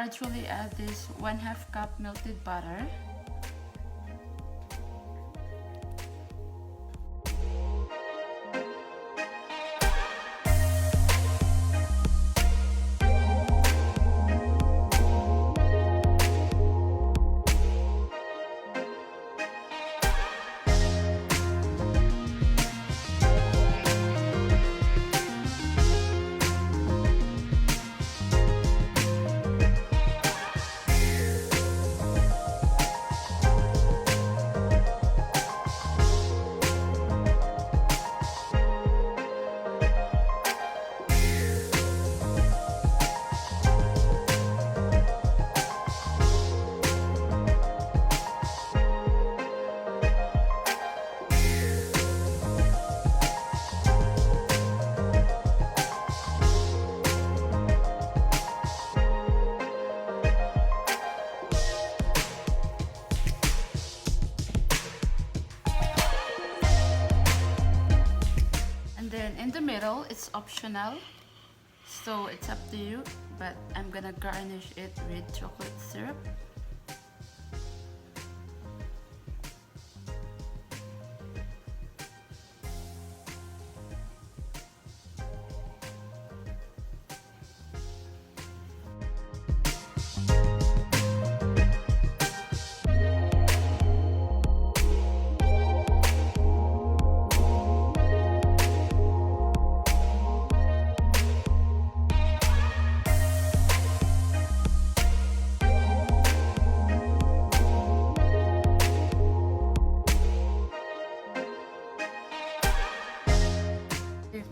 gradually add this 1/2 cup melted butter. In the middle, it's optional, so it's up to you, but I'm gonna garnish it with chocolate syrup.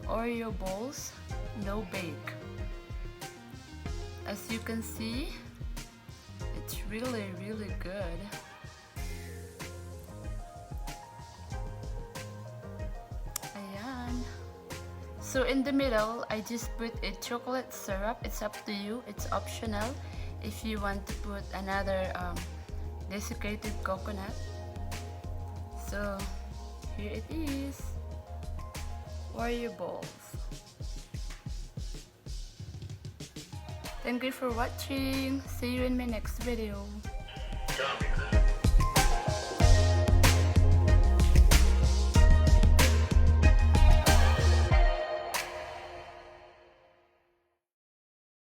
Oreo balls, no bake. As you can see, it's really good. Ayan. So in the middle, I just put a chocolate syrup. It's up to you, it's optional if you want to put another desiccated coconut. So here it is, Oreo balls. Thank you for watching. See you in my next video.